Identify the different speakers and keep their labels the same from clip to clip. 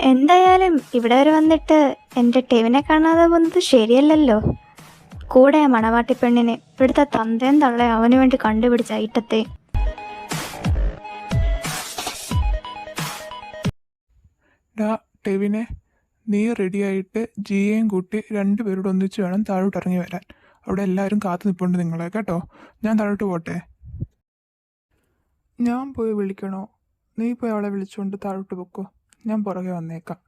Speaker 1: എന്തായാലും ഇവിടെ വരെ വന്നിട്ട് എൻ്റെ ടെവിനെ കാണാതെ പോകുന്നത് ശരിയല്ലല്ലോ. കൂടെ മണവാട്ടി പെണ്ണിനെ ഇവിടുത്തെ തന്തയും തള്ള അവന് വേണ്ടി കണ്ടുപിടിച്ച ഐറ്റത്തെ.
Speaker 2: ടെവിനെ, നീ റെഡിയായിട്ട് ജിയെയും കൂട്ടി രണ്ടുപേരോട് ഒന്നിച്ച് വേണം താഴോട്ട് ഇറങ്ങി വരാൻ. അവിടെ എല്ലാവരും കാത്തു നിൽപ്പുണ്ട് നിങ്ങളെ, കേട്ടോ. ഞാൻ താഴോട്ട് പോട്ടെ. ഞാൻ പോയി വിളിക്കണോ? നീ പോയി അവളെ വിളിച്ചുകൊണ്ട് താഴോട്ട് പൊക്കോ. ഞാൻ പുറകെ വന്നേക്കാം.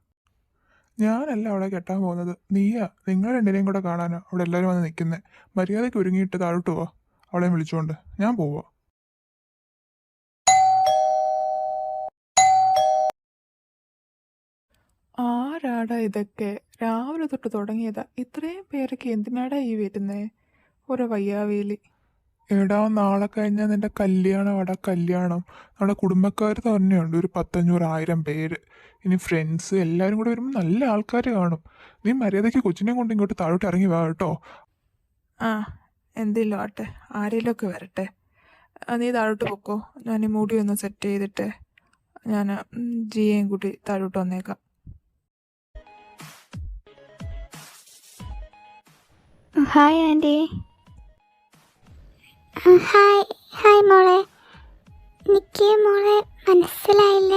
Speaker 2: ഞാനല്ല അവളെ കെട്ടാൻ പോകുന്നത്, നീയാ. നിങ്ങൾ രണ്ടിനെയും കൂടെ കാണാനോ അവിടെ എല്ലാവരും വന്ന് നിൽക്കുന്നത്. മര്യാദയ്ക്ക് ഒരുങ്ങിയിട്ട് താഴോട്ട് പോവാ, അവളെ വിളിച്ചുകൊണ്ട്. ഞാൻ പോവാ. ആരാടാ ഇതൊക്കെ? രാവിലെ തൊട്ട് തുടങ്ങിയതാ. ഇത്രയും പേരൊക്കെ എന്തിനാടാ ഈ വരുന്നേ? ഓരോ വയ്യാവേലി. എടാ, നാളെ കഴിഞ്ഞാൽ നിന്റെ കല്യാണം. അവിടെ കല്യാണം നമ്മുടെ കുടുംബക്കാർ തന്നെയുണ്ട്, ഒരു 500-1000 പേര്. ഇനി ഫ്രണ്ട്സ് എല്ലാവരും കൂടെ വരുമ്പോൾ നല്ല ആൾക്കാർ കാണും. നീ മര്യാദയ്ക്ക് കൊച്ചിനെ കൊണ്ട് ഇങ്ങോട്ട് താഴോട്ട് ഇറങ്ങി വാ, കേട്ടോ. ആ, എന്തെങ്കിലും ആട്ടെ, ആരെങ്കിലുമൊക്കെ വരട്ടെ. നീ താഴോട്ട് പൊക്കോ. ഞാൻ ഈ മുടി ഒന്ന് സെറ്റ് ചെയ്തിട്ട് ഞാൻ ജിയെയും കൂട്ടി താഴോട്ട് വന്നേക്കാം.
Speaker 1: Hi aunty.
Speaker 3: ഹായ് മോളെ. എനിക്ക് മോളെ മനസ്സിലായില്ല.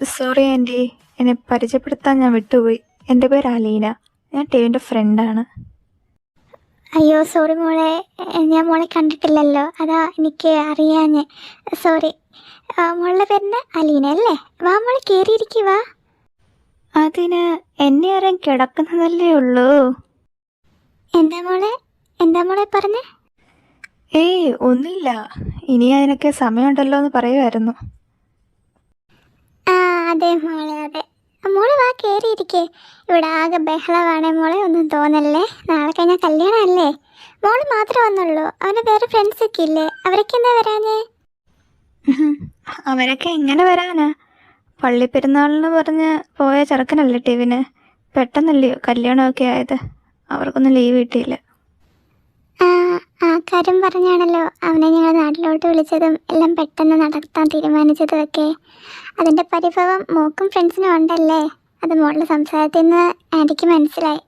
Speaker 1: സോറി ആൻറ്റി, എന്നെ പരിചയപ്പെടുത്താൻ ഞാൻ വിട്ടുപോയി. എൻ്റെ പേര് അലീന, ഞാൻ ടെവിൻ്റെ ഫ്രണ്ടാണ്.
Speaker 3: അയ്യോ സോറി മോളെ, ഞാൻ മോളെ കണ്ടിട്ടില്ലല്ലോ, അതാ എനിക്ക് അറിയാഞ്ഞ്. സോറി. മോളുടെ പേരിന് അലീന അല്ലേ? വാ മോളെ, കയറിയിരിക്കുക.
Speaker 1: അതിന് എന്നെ അറിയാൻ കിടക്കുന്നതല്ലേ ഉള്ളൂ.
Speaker 3: എന്താ മോളെ പറഞ്ഞേ?
Speaker 1: ഏയ് ഒന്നുമില്ല, ഇനി അതിനൊക്കെ സമയമുണ്ടല്ലോ എന്ന് പറയുമായിരുന്നു.
Speaker 3: ആ അതെ മോളെ, അതെ. മോള് വാ, കയറിയിരിക്കേ. ഇവിടെ ആകെ ബഹളമാണേ മോളെ, ഒന്നും തോന്നല്ലേ. നാളെ കഴിഞ്ഞാൽ കല്യാണം അല്ലേ. മോള് മാത്രമേ വന്നുള്ളൂ, അവന് വേറെ ഫ്രണ്ട്സൊക്കെ ഇല്ലേ? അവരൊക്കെ എന്താ വരാഞ്ഞേ?
Speaker 1: അവരൊക്കെ എങ്ങനെ വരാനാ? പള്ളിപ്പെരുന്നാളിന് പറഞ്ഞ് പോയ ചെറുക്കനല്ലേ ടെവിന്. പെട്ടെന്നല്ലയോ കല്യാണമൊക്കെ ആയത്. അവർക്കൊന്നും ലീവ് കിട്ടിയില്ല.
Speaker 3: ആ കാര്യം പറഞ്ഞാണല്ലോ അവനെ ഞങ്ങൾ നാട്ടിലോട്ട് വിളിച്ചതും എല്ലാം പെട്ടെന്ന് നടത്താൻ തീരുമാനിച്ചതും ഒക്കെ. അതിൻ്റെ പരിഭവം മോക്കും ഫ്രണ്ട്സിനും ഉണ്ടല്ലേ. അത് മോളുടെ സംസാരത്തിൽ നിന്ന് ആൻറ്റിക്ക് മനസ്സിലായി.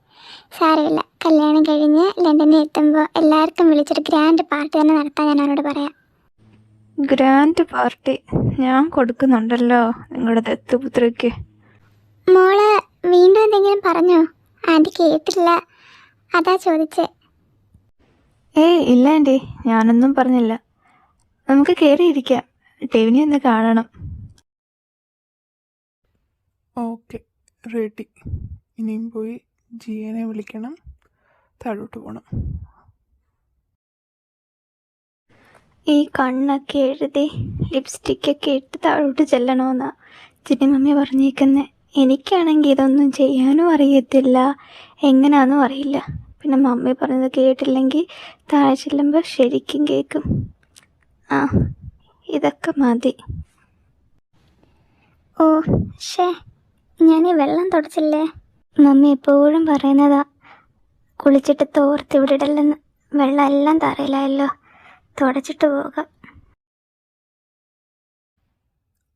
Speaker 3: സാരമില്ല, കല്യാണം കഴിഞ്ഞ് ലണ്ടനിൽ എത്തുമ്പോൾ എല്ലാവർക്കും വിളിച്ചൊരു ഗ്രാൻഡ് പാർട്ടി തന്നെ നടത്താൻ ഞാൻ അവരോട് പറയാം.
Speaker 1: ഗ്രാൻഡ് പാർട്ടി ഞാൻ കൊടുക്കുന്നുണ്ടല്ലോ നിങ്ങളുടെ ദത്തുപുത്രിക്ക്.
Speaker 3: മോള് വീണ്ടും എന്തെങ്കിലും പറഞ്ഞോ? ആൻറ്റി കേട്ടില്ല, അതാ ചോദിച്ചേ.
Speaker 1: ഏയ് ഇല്ല ആൻറ്റി, ഞാനൊന്നും പറഞ്ഞില്ല. നമുക്ക് കയറിയിരിക്കാം, ടെവിനെ ഒന്ന് കാണണം.
Speaker 2: Okay, ready. ഇനിയും പോയി ജിയനെ വിളിക്കണം, താഴോട്ട് പോകണം.
Speaker 1: ഈ കണ്ണൊക്കെ എഴുതി ലിപ്സ്റ്റിക്കൊക്കെ ഇട്ട് താഴോട്ട് ചെല്ലണമെന്നാ ജിനി മമ്മി പറഞ്ഞേക്കുന്നത്. എനിക്കാണെങ്കിൽ ഇതൊന്നും ചെയ്യാനും അറിയത്തില്ല, എങ്ങനെയാണെന്നും അറിയില്ല. പിന്നെ മമ്മി പറഞ്ഞത് കേട്ടില്ലെങ്കിൽ താഴെ ചെല്ലുമ്പോൾ ശരിക്കും കേൾക്കും. ആ ഇതൊക്കെ മതി.
Speaker 3: ഓ ഷേ, ഞാൻ ഈ വെള്ളം തുടച്ചില്ലേ? മമ്മി എപ്പോഴും പറയുന്നതാ കുളിച്ചിട്ട് തോർത്ത് ഇവിടെ ഇടല്ലെന്ന്. വെള്ളം എല്ലാം തറയിലായല്ലോ, തുടച്ചിട്ട് പോകാം.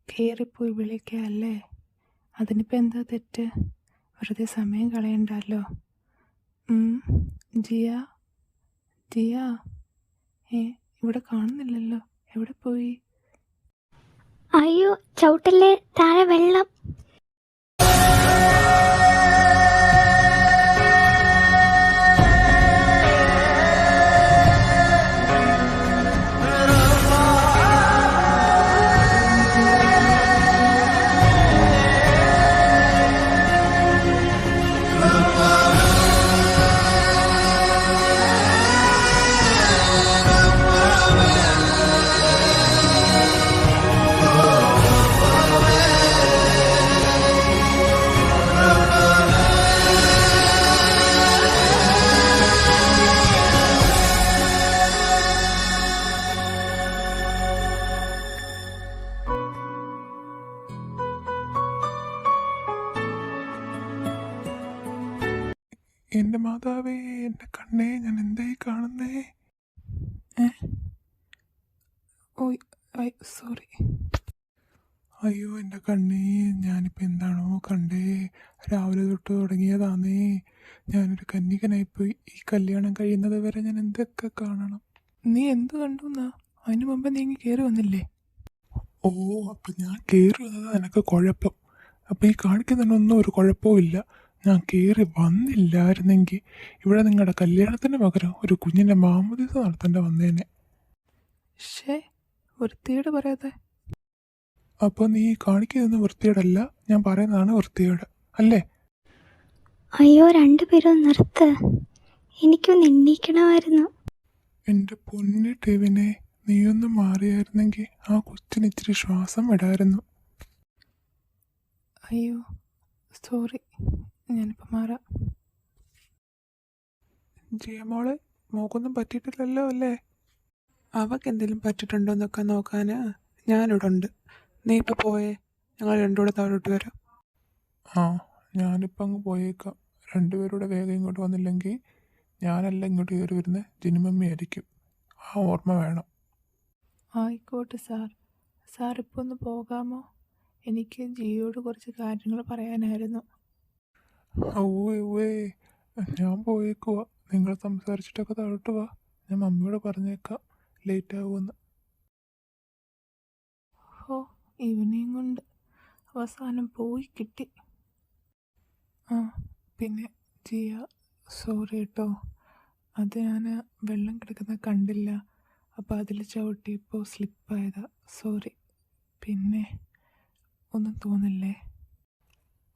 Speaker 2: കയറിപ്പോയി വിളിക്കല്ലേ, അതിനിപ്പോൾ എന്താ തെറ്റ്? വെറുതെ സമയം കളയണ്ടല്ലോ. ജിയ, ജിയ, ഇവിടെ കാണുന്നില്ലല്ലോ, എവിടെ പോയി?
Speaker 3: അയ്യോ ചവിട്ടല്ലേ, താഴെ വെള്ളം.
Speaker 2: എൻ്റെ മാതാവേ, എൻ്റെ കണ്ണേ, ഞാൻ എന്തായി കാണുന്നേ? ഓയ് സോറി. അയ്യോ എൻ്റെ കണ്ണേ, ഞാനിപ്പോൾ എന്താണോ കണ്ടേ? രാവിലെ തൊട്ട് തുടങ്ങിയതാന്നേ. ഞാനൊരു കന്യകനായിപ്പോയി. ഈ കല്യാണം കഴിയുന്നത് വരെ ഞാൻ എന്തൊക്കെ കാണണം. നീ എന്ത് കണ്ടു എന്നാ? അതിനു മുമ്പ് നീ ഇങ്ങ് കയറി വന്നില്ലേ? ഓ, അപ്പം ഞാൻ കയറി വന്നത് എനിക്ക് കുഴപ്പം. അപ്പം ഈ കാണിക്കുന്നതിനൊന്നും ഒരു കുഴപ്പവും ഇല്ല. ഞാൻ കയറി വന്നില്ലായിരുന്നെങ്കിൽ ഇവിടെ നിങ്ങളുടെ കല്യാണത്തിന് പകരം ഒരു കുഞ്ഞിൻ്റെ മാമോദീസ നടത്തേണ്ട വന്നേനെ. വൃത്തിയോട് പറയാതെ. അപ്പോൾ നീ കാണിക്കുന്നതൊന്നും വൃത്തിയോടല്ല, ഞാൻ പറയുന്നതാണ് വൃത്തിയോട്, അല്ലേ?
Speaker 1: അയ്യോ, രണ്ടുപേരും നിർത്ത്. എനിക്കൊന്ന് എണ്ണീക്കണമായിരുന്നു.
Speaker 2: എൻ്റെ പൊന്നു ടെവിനെ, നീയൊന്ന് മാറിയായിരുന്നെങ്കിൽ ആ കൊച്ചിന് ഇച്ചിരി ശ്വാസം വിടായിരുന്നു.
Speaker 4: അയ്യോ സോറി, ഞാനിപ്പോൾ മാറാം.
Speaker 2: ജിയമോളെ, മോക്കൊന്നും പറ്റിയിട്ടില്ലല്ലോ അല്ലേ?
Speaker 4: അവൾക്ക് എന്തെങ്കിലും പറ്റിയിട്ടുണ്ടോ എന്നൊക്കെ നോക്കാൻ ഞാനിവിടെ ഉണ്ട്. നീ ഇപ്പോൾ പോയേ, ഞങ്ങൾ രണ്ടുകൂടെ താഴോട്ട് വരാം.
Speaker 2: ആ, ഞാനിപ്പോൾ അങ്ങ് പോയേക്കാം. രണ്ടുപേരുടെ വേഗം ഇങ്ങോട്ട് വന്നില്ലെങ്കിൽ ഞാനല്ല ഇങ്ങോട്ട് കയറി വരുന്നത്, ജിനിമമ്മി ആയിരിക്കും. ആ ഓർമ്മ വേണം.
Speaker 4: ആയിക്കോട്ടെ സാർ. സാർ ഇപ്പോൾ ഒന്ന് പോകാമോ? എനിക്ക് ജിയോട് കുറച്ച് കാര്യങ്ങൾ പറയാനായിരുന്നു.
Speaker 2: ഔവേ, ഞാൻ പോയേക്കുവാ. നിങ്ങൾ സംസാരിച്ചിട്ടൊക്കെ താഴോട്ട് വാ. ഞാൻ മമ്മിയോട് പറഞ്ഞേക്കാം ലേറ്റ് ആവുമെന്ന്.
Speaker 4: ഓ, ഇവനെയും കൊണ്ട് അവസാനം പോയി കിട്ടി. ആ പിന്നെ ജിയ, സോറി കേട്ടോ. അത് ഞാൻ വെള്ളം കിടക്കുന്ന കണ്ടില്ല. അപ്പോൾ അതിൽ ചവിട്ടിയപ്പോൾ സ്ലിപ്പായതാ. സോറി. പിന്നെ ഒന്നും തോന്നില്ലേ?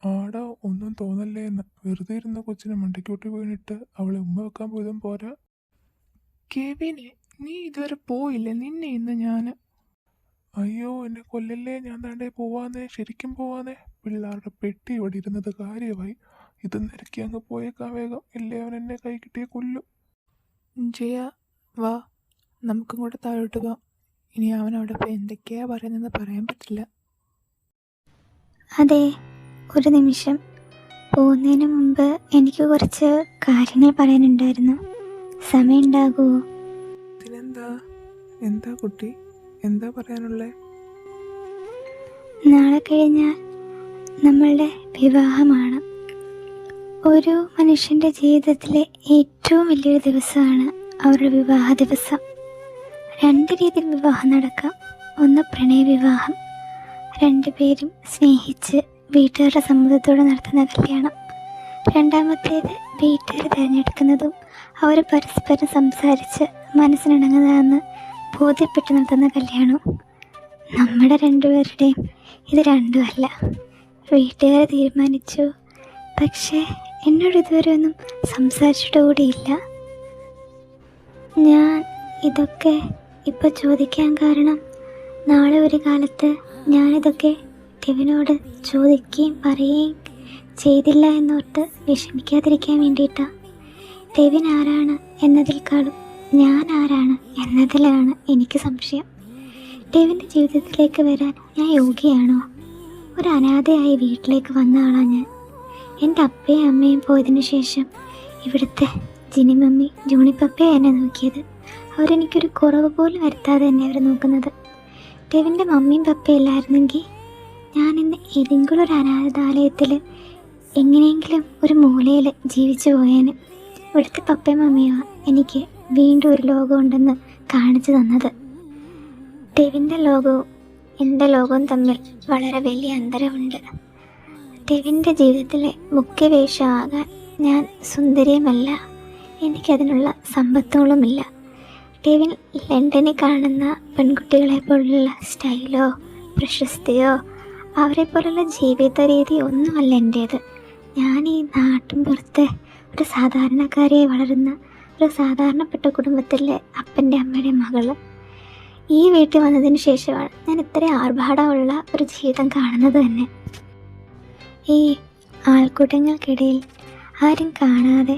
Speaker 2: ആടാ, ഒന്നും തോന്നല്ലേ എന്ന്. വെറുതെ ഇരുന്ന കൊച്ചിനെ മണ്ടയ്ക്കോട്ടി വീണിട്ട് അവളെ ഉമ്മ വെക്കാൻ പോയതും പോരാ.
Speaker 4: കെവിനെ, നീ ഇതുവരെ പോയില്ലേ? നിന്നെ ഇന്ന് ഞാൻ...
Speaker 2: അയ്യോ, എന്നെ കൊല്ലല്ലേ. ഞാൻ താണ്ടേ പോവാന്നേ, ശരിക്കും പോവാന്നേ. പിള്ളേരുടെ പെട്ടി ഇവിടെ ഇരുന്നത് കാര്യമായി. ഇത് നിരക്കി അങ്ങ് പോയേക്കാൻ വേഗം, ഇല്ലേ അവൻ എന്നെ കൈ കിട്ടിയ കൊല്ലും.
Speaker 4: ജിയ വാ, നമുക്കും കൂടെ താഴോട്ട് പോവാം. ഇനി അവൻ അവിടെ പോയി എന്തൊക്കെയാ പറയുന്നതെന്ന് പറയാൻ പറ്റില്ല.
Speaker 1: അതെ, ഒരു നിമിഷം. പോകുന്നതിന് മുമ്പ് എനിക്ക് കുറച്ച് കാര്യങ്ങൾ പറയാനുണ്ടായിരുന്നു. സമയം ഉണ്ടാകുമോ?
Speaker 4: ഇതിനെന്താ? എന്താ കുട്ടി, എന്താ പറയാനുള്ളേ?
Speaker 1: നാളെ കഴിഞ്ഞാൽ നമ്മളുടെ വിവാഹമാണ്. ഒരു മനുഷ്യൻ്റെ ജീവിതത്തിലെ ഏറ്റവും വലിയൊരു ദിവസമാണ് അവരുടെ വിവാഹ ദിവസം. രണ്ട് രീതിയിൽ വിവാഹം നടക്കാം. ഒന്ന് പ്രണയവിവാഹം, രണ്ടുപേരും സ്നേഹിച്ച് വീട്ടുകാരുടെ സമ്മതത്തോടെ നടത്തുന്ന കല്യാണം. രണ്ടാമത്തേത് വീട്ടുകാർ തിരഞ്ഞെടുക്കുന്നതും അവർ പരസ്പരം സംസാരിച്ച് മനസ്സിനിണങ്ങുന്നതെന്ന് ബോധ്യപ്പെട്ട് നടത്തുന്ന കല്യാണവും. നമ്മുടെ രണ്ടുപേരുടെയും ഇത് രണ്ടുമല്ല. വീട്ടുകാർ തീരുമാനിച്ചു, പക്ഷേ എന്നോട് ഇതുവരെ ഒന്നും സംസാരിച്ചിട്ട് കൂടിയില്ല. ഞാൻ ഇതൊക്കെ ഇപ്പോൾ ചോദിക്കാൻ കാരണം, നാളെ ഒരു കാലത്ത് ഞാനിതൊക്കെ കെവിനോട് ചോദിക്കുകയും പറയുകയും ചെയ്തില്ല എന്നോർത്ത് വിഷമിക്കാതിരിക്കാൻ വേണ്ടിയിട്ടാണ്. കെവിൻ ആരാണ് എന്നതിൽക്കാളും ഞാൻ ആരാണ് എന്നതിലാണ് എനിക്ക് സംശയം. കെവിൻ്റെ ജീവിതത്തിലേക്ക് വരാൻ ഞാൻ യോഗ്യയാണോ? ഒരു അനാഥയായി വീട്ടിലേക്ക് വന്ന ആളാണ് ഞാൻ. എൻ്റെ അപ്പയും അമ്മയും പോയതിനു ശേഷം ഇവിടുത്തെ ജിനിമമ്മി, ജൂണിപ്പപ്പയെ എന്നെ നോക്കിയത്. അവരെനിക്കൊരു കുറവ് പോലും വരുത്താതെ തന്നെ അവർ നോക്കുന്നത്. കെവിൻ്റെ മമ്മിയും പപ്പയും ഇല്ലായിരുന്നെങ്കിൽ ഞാനിന്ന് ഏതെങ്കിലും ഒരു അനാഥാലയത്തിൽ എങ്ങനെയെങ്കിലും ഒരു മൂലയിൽ ജീവിച്ചു പോയേന്. ഇവിടുത്തെ പപ്പയും മമ്മിയാണ് എനിക്ക് വീണ്ടും ഒരു ലോകമുണ്ടെന്ന് കാണിച്ചു തന്നത്. കെവിൻ്റെ ലോകവും എൻ്റെ ലോകവും തമ്മിൽ വളരെ വലിയ അന്തരമുണ്ട്. കെവിൻ്റെ ജീവിതത്തിലെ മുഖ്യ വേഷമാകാൻ ഞാൻ സുന്ദരിയുമല്ല, എനിക്കതിനുള്ള സമ്പത്തുകളുമില്ല. കെവിൻ ലണ്ടനിൽ കാണുന്ന പെൺകുട്ടികളെ പോലുള്ള സ്റ്റൈലോ പ്രശസ്തിയോ അവരെ പോലുള്ള ജീവിത രീതി ഒന്നുമല്ല എൻ്റേത്. ഞാൻ ഈ നാട്ടിൻ പുറത്തെ ഒരു സാധാരണക്കാരിയായി വളരുന്ന ഒരു സാധാരണപ്പെട്ട കുടുംബത്തിലെ അപ്പൻ്റെ അമ്മയുടെ മകള്. ഈ വീട്ടിൽ വന്നതിന് ശേഷമാണ് ഞാൻ ഇത്ര ആർഭാടമുള്ള ഒരു ജീവിതം കാണുന്നത് തന്നെ. ഈ ആൾക്കൂട്ടങ്ങൾക്കിടയിൽ ആരും കാണാതെ,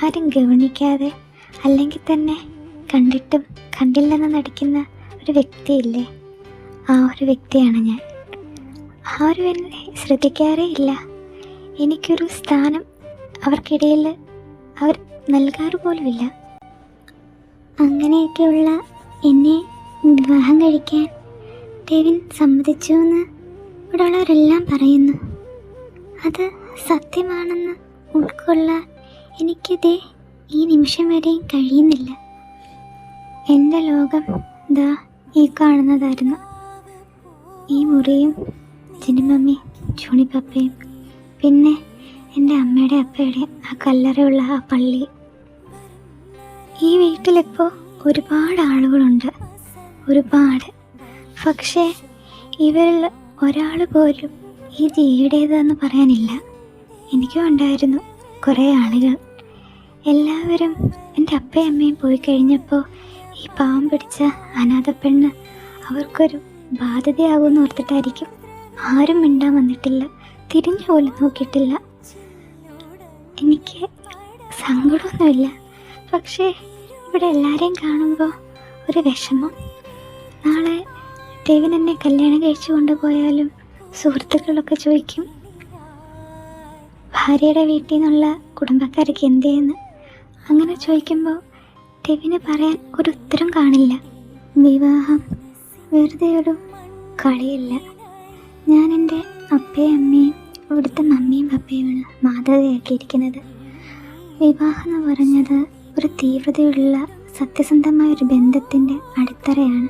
Speaker 1: ആരും ഗവനിക്കാതെ, അല്ലെങ്കിൽ തന്നെ കണ്ടിട്ടും കണ്ടില്ലെന്ന് നടിക്കുന്ന ഒരു വ്യക്തിയില്ലേ, ആ ഒരു വ്യക്തിയാണ് ഞാൻ. ആരും എന്നെ ശ്രദ്ധിക്കാറേ ഇല്ല. എനിക്കൊരു സ്ഥാനം അവർക്കിടയിൽ അവർ നൽകാറ് പോലുമില്ല. അങ്ങനെയൊക്കെയുള്ള എന്നെ വിവാഹം കഴിക്കാൻ കെവിൻ സമ്മതിച്ചു എന്ന്
Speaker 3: ഇവിടെയുള്ളവരെല്ലാം പറയുന്നു. അത് സത്യമാണെന്ന് ഉൾക്കൊള്ളാൻ എനിക്കിതേ ഈ നിമിഷം വരെയും കഴിയുന്നില്ല. എൻ്റെ ലോകം ദാ ഈ കാണുന്നതായിരുന്നു. ഈ മുറിയും ജിനിമമ്മയും ജൂണിപ്പപ്പയും പിന്നെ എൻ്റെ അമ്മയുടെ അപ്പയുടെ ആ കല്ലറയുള്ള ആ പള്ളി. ഈ വീട്ടിലിപ്പോൾ ഒരുപാട് ആളുകളുണ്ട്, ഒരുപാട്. പക്ഷേ ഇവരിൽ ഒരാൾ പോലും ഈ ജിയുടേതെന്ന് പറയാനില്ല. എനിക്കും ഉണ്ടായിരുന്നു കുറേ ആളുകൾ. എല്ലാവരും എൻ്റെ അപ്പയും അമ്മയും പോയി കഴിഞ്ഞപ്പോൾ ഈ പാവം പിടിച്ച അനാഥ പെണ്ണ് അവർക്കൊരു ബാധ്യതയാകുമെന്ന് ഓർത്തിട്ടായിരിക്കും ആരും മിണ്ടാൻ വന്നിട്ടില്ല, തിരിഞ്ഞു പോലും നോക്കിയിട്ടില്ല. എനിക്ക് സങ്കടമൊന്നുമില്ല, പക്ഷേ ഇവിടെ എല്ലാവരെയും കാണുമ്പോൾ ഒരു വിഷമം. നാളെ ദേവൻ എന്നെ കല്യാണം കഴിച്ചു കൊണ്ടുപോയാലും സുഹൃത്തുക്കളൊക്കെ ചോദിക്കും, ഭാര്യയുടെ വീട്ടിൽ നിന്നുള്ള കുടുംബക്കാരൊക്കെ എന്ത് ചെയ്യുന്നു. അങ്ങനെ ചോദിക്കുമ്പോൾ ദേവിന് പറയാൻ ഒരു ഉത്തരം കാണില്ല. വിവാഹം വെറുതെ ഒരു കളിയല്ല. ഞാൻ എൻ്റെ അപ്പയും അമ്മയും ഇവിടുത്തെ മമ്മിയും പപ്പയുമാണ് മാതൃകയാക്കിയിരിക്കുന്നത്. വിവാഹം എന്ന് പറഞ്ഞത് ഒരു തീവ്രതയുള്ള സത്യസന്ധമായ ഒരു ബന്ധത്തിൻ്റെ അടിത്തറയാണ്.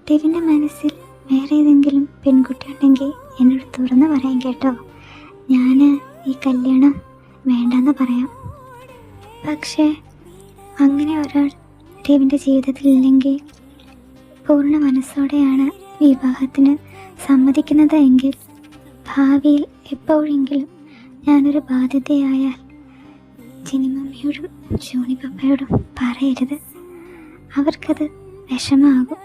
Speaker 3: ദേവിൻ്റെ മനസ്സിൽ വേറെ ഏതെങ്കിലും പെൺകുട്ടി ഉണ്ടെങ്കിൽ എന്നോട് തുറന്ന് പറയാൻ കേട്ടോ. ഞാൻ ഈ കല്യാണം വേണ്ടെന്ന് പറയാം. പക്ഷേ അങ്ങനെ ഒരാൾ ദേവിൻ്റെ ജീവിതത്തിൽ ഇല്ലെങ്കിൽ പൂർണ്ണ മനസ്സോടെയാണ് വിവാഹത്തിന് സമ്മതിക്കുന്നത് എങ്കിൽ ഭാവിയിൽ എപ്പോഴെങ്കിലും ഞാനൊരു ബാധ്യതയായാൽ ജിനിമമ്മയോടും ജൂണിപ്പപ്പയോടും പറയരുത്. അവർക്കത് വിഷമാകും.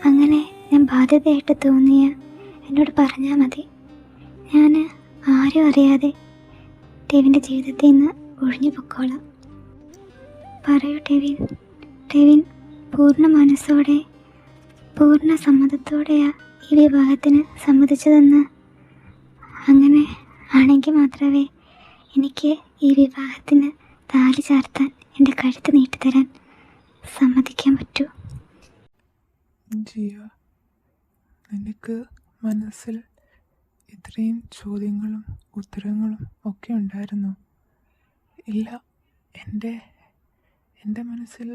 Speaker 3: അങ്ങനെ ഞാൻ ബാധ്യതയായിട്ട് തോന്നിയ എന്നോട് പറഞ്ഞാൽ മതി. ഞാൻ ആരും അറിയാതെ ടെവിൻ്റെ ജീവിതത്തിൽ നിന്ന് ഒഴിഞ്ഞു പൊക്കോളാം. പറയൂ ടെവിൻ. ടെവിൻ പൂർണ്ണ മനസ്സോടെ പൂർണ്ണ സമ്മതത്തോടെയാ ഈ വിവാഹത്തിന് സമ്മതിച്ചതെന്ന്. അങ്ങനെ ആണെങ്കിൽ മാത്രമേ എനിക്ക് ഈ വിവാഹത്തിന് താലി ചാർത്താൻ എൻ്റെ കഴുത്ത് നീട്ടിത്തരാൻ സമ്മതിക്കാൻ പറ്റൂ.
Speaker 2: ജിയ, നിനക്ക് മനസ്സിൽ ഇത്രയും ചോദ്യങ്ങളും ഉത്തരങ്ങളും ഒക്കെ ഉണ്ടായിരുന്നു? ഇല്ല, എൻ്റെ മനസ്സിൽ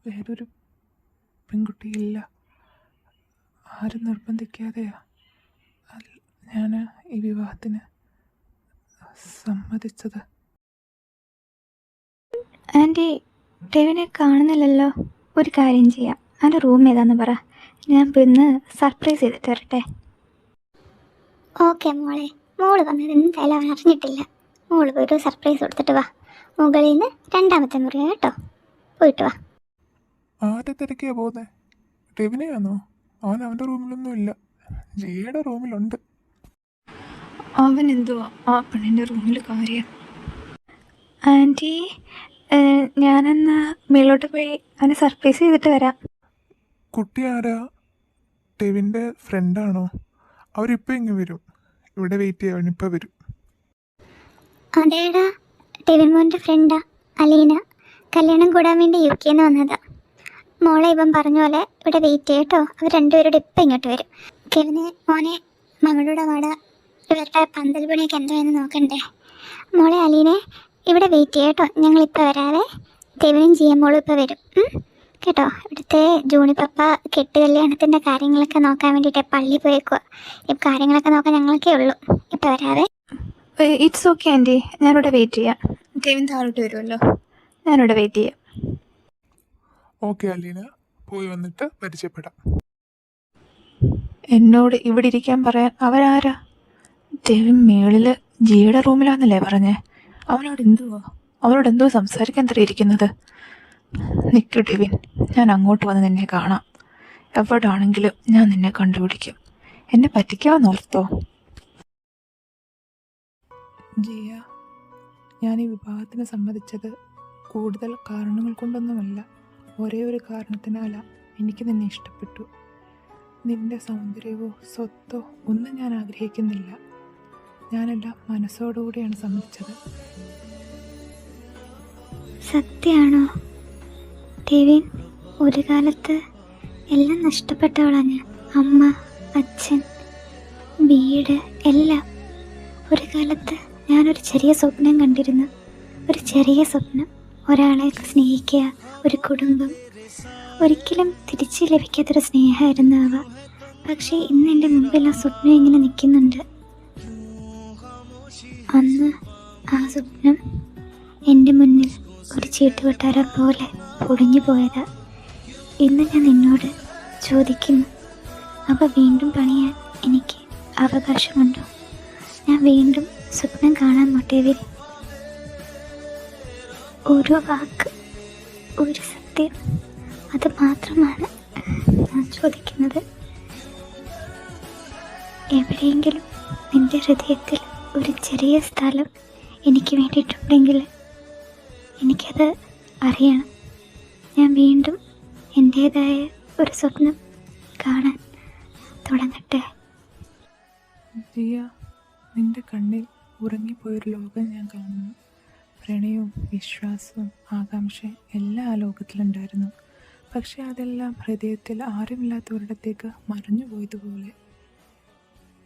Speaker 2: വേറൊരു പെൺകുട്ടിയില്ല. ആരും നിർബന്ധിക്കാതെയാ ഞാൻ ഈ വിവാഹത്തിന് സമ്മതിച്ചത്.
Speaker 1: ആൻറ്റി, ടെവിനെ കാണുന്നില്ലല്ലോ. ഒരു കാര്യം ചെയ്യാം, അവൻ്റെ റൂം ഏതാന്ന് പറ, ഞാൻ പിന്നെ സർപ്രൈസ് ചെയ്തിട്ട് വരട്ടെ.
Speaker 3: ഓക്കെ മോളെ, മോള് വന്നത് എന്തായാലും അവൻ അറിഞ്ഞിട്ടില്ല. മോള് പോയിട്ട് സർപ്രൈസ് കൊടുത്തിട്ട് വാ. മുകളിൽ നിന്ന് 2ാമത്തെ മുറിയാണ് കേട്ടോ, പോയിട്ട് വാ.
Speaker 2: ആരെ തിരക്കിയാ പോകുന്നത്? ടെവിനെയാണോ? അവൻ അവൻ്റെ റൂമിലൊന്നും ഇല്ല, ജിയുടെ റൂമിലുണ്ട്.
Speaker 1: അവൻ എന്തുവാ ആ പെണ്ണിൻ്റെ റൂമിൽ കാര്യം? ആൻറ്റി, ഞാനെന്നാ മേലോട്ട് പോയി അവനെ സർപ്രൈസ് ചെയ്തിട്ട് വരാം.
Speaker 2: കുട്ടി ആരാ? ടെവിൻ്റെ ഫ്രണ്ടാണോ? അവരിപ്പോൾ ഇങ്ങ് വരും, ഇവിടെ വെയിറ്റ് ചെയ്യാൻ. അവനിപ്പോൾ വരും.
Speaker 3: അതേടാ, ടെവിൻ മോൻ്റെ ഫ്രണ്ടാ അലീന. കല്യാണം കൂടാൻ വേണ്ടി UK നിന്ന് വന്നതാ. മോളെ ഇവൻ പറഞ്ഞ പോലെ ഇവിടെ വെയിറ്റ് ചെയ്യട്ടോ, അവർ രണ്ടുപേരോട് ഇപ്പം ഇങ്ങോട്ട് വരും. കെവിനെ മോനെ മകളുടെ വാട, ഇവരുടെ പന്തൽ പണിയൊക്കെ എന്തായെന്ന് നോക്കണ്ടേ. മോളെ അലീനെ ഇവിടെ വെയിറ്റ് ചെയ്യട്ടോ, ഞങ്ങളിപ്പോൾ വരാവേ. ടെവിനും മോളും ഇപ്പോൾ വരും കേട്ടോ. ഇവിടുത്തെ ജൂണിപ്പപ്പ കെട്ട് കല്യാണത്തിൻ്റെ കാര്യങ്ങളൊക്കെ നോക്കാൻ വേണ്ടിയിട്ട് പള്ളി പോയേക്കുക. ഈ കാര്യങ്ങളൊക്കെ നോക്കാൻ ഞങ്ങൾക്കേ ഉള്ളൂ. ഇപ്പോൾ വരാവേ.
Speaker 1: ഇറ്റ്സ് ഓക്കെ ആൻറ്റി, ഞാനിവിടെ വെയിറ്റ് ചെയ്യാം. ടെവിൻ താഴോട്ട് വരുമല്ലോ, ഞാനിവിടെ വെയിറ്റ് ചെയ്യാം.
Speaker 2: ഓക്കെ അലീന, പോയി വന്നിട്ട് പരിചയപ്പെടാം.
Speaker 4: എന്നോട് ഇവിടെ ഇരിക്കാൻ പറയാൻ അവരാരാ? ടെവിൻ മേളിൽ ജിയുടെ റൂമിലാന്നല്ലേ പറഞ്ഞേ? അവനോട് എന്തോ സംസാരിക്കാൻ ഇരിക്കുന്നത്. നിൽക്കു ടെവിൻ, ഞാൻ അങ്ങോട്ട് വന്ന് നിന്നെ കാണാം. എവിടാണെങ്കിലും ഞാൻ നിന്നെ കണ്ടുപിടിക്കും. എന്നെ പറ്റിക്കാമെന്നോർത്തോ? ജിയ, ഞാൻ ഈ വിവാഹത്തിന് സമ്മതിച്ചത് കൂടുതൽ കാരണങ്ങൾ കൊണ്ടൊന്നുമല്ല. ഒരേ ഒരു കാരണത്തിനാലാ. എനിക്ക് നിന്നെ ഇഷ്ടപ്പെട്ടു. നിന്റെ സൗന്ദര്യമോ സ്വത്തോ ഒന്നും ഞാൻ ആഗ്രഹിക്കുന്നില്ല. ഞാനെല്ലാം മനസ്സോടുകൂടിയാണ് സമ്മതിച്ചത്.
Speaker 3: സത്യമാണോ ടെവിൻ? ഒരു കാലത്ത് എല്ലാം നഷ്ടപ്പെട്ടവളാണ് ഞാൻ. അമ്മ, അച്ഛൻ, വീട് എല്ലാം. ഒരു കാലത്ത് ഞാനൊരു ചെറിയ സ്വപ്നം കണ്ടിരുന്നു. ഒരു ചെറിയ സ്വപ്നം, ഒരാളെ സ്നേഹിക്കുക, ഒരു കുടുംബം. ഒരിക്കലും തിരിച്ച് ലഭിക്കാത്തൊരു സ്നേഹമായിരുന്നു അവ. പക്ഷേ ഇന്ന് എൻ്റെ മുമ്പിൽ ആ സ്വപ്നം ഇങ്ങനെ നിൽക്കുന്നുണ്ട്. അന്ന് ആ സ്വപ്നം എൻ്റെ മുന്നിൽ ഒരു ചീട്ടുകൊട്ടാരം പോലെ പൊടിഞ്ഞു പോയതാ. ഇന്ന് ഞാൻ നിന്നോട് ചോദിക്കുന്നു, അവ വീണ്ടും പണിയാൻ എനിക്ക് അവകാശമുണ്ടോ? ഞാൻ വീണ്ടും സ്വപ്നം കാണാൻ മൊട്ടേവിൽ. ഒരു വാക്ക്, ഒരു സത്യം, അത് മാത്രമാണ് ഞാൻ ചോദിക്കുന്നത്. എവിടെയെങ്കിലും നിന്റെ ഹൃദയത്തിൽ ഒരു ചെറിയ സ്ഥലം എനിക്ക് വേണ്ടിയിട്ടുണ്ടെങ്കിൽ എനിക്കത് അറിയണം. ഞാൻ വീണ്ടും എൻ്റേതായ ഒരു സ്വപ്നം കാണാൻ തുടങ്ങട്ടെ.
Speaker 2: ജിയ, നിന്റെ കണ്ണിൽ ഉറങ്ങിപ്പോയൊരു ലോകം ഞാൻ കാണുന്നു. പ്രണയവും വിശ്വാസവും ആകാംക്ഷയും എല്ലാം ആ ലോകത്തിലുണ്ടായിരുന്നു. പക്ഷെ അതെല്ലാം ഹൃദയത്തിൽ ആരുമില്ലാത്തൊരിടത്തേക്ക് മറിഞ്ഞു പോയതുപോലെ.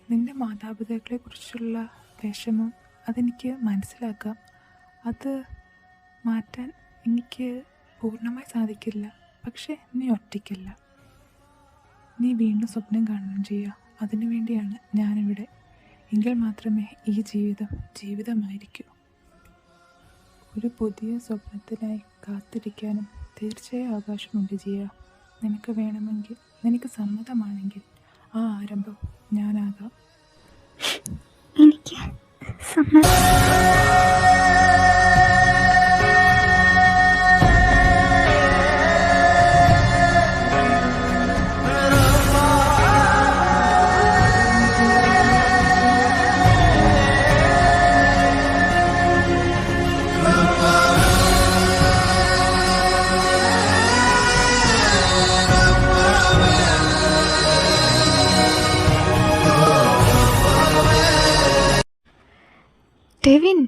Speaker 2: നിന്റെ മാതാപിതാക്കളെക്കുറിച്ചുള്ള വിഷമം അതെനിക്ക് മനസ്സിലാക്കാം. അത് മാറ്റാൻ എനിക്ക് പൂർണ്ണമായി സാധിക്കില്ല. പക്ഷേ നീ ഒറ്റയ്ക്കല്ല. നീ വീണ്ടും സ്വപ്നം കാണണം ചെയ്യുക. അതിനു വേണ്ടിയാണ് ഞാനിവിടെ. എങ്കിൽ മാത്രമേ ഈ ജീവിതം ജീവിതമായിരിക്കൂ. ഒരു പുതിയ സ്വപ്നത്തിനായി കാത്തിരിക്കാനും തീർച്ചയായും അവകാശമുണ്ട് ജിയ. നിനക്ക് വേണമെങ്കിൽ, നിനക്ക് സമ്മതമാണെങ്കിൽ ആ ആരംഭം ഞാനാകാം.
Speaker 3: എനിക്ക് സമ്മതം.
Speaker 4: ഡെവിൻ,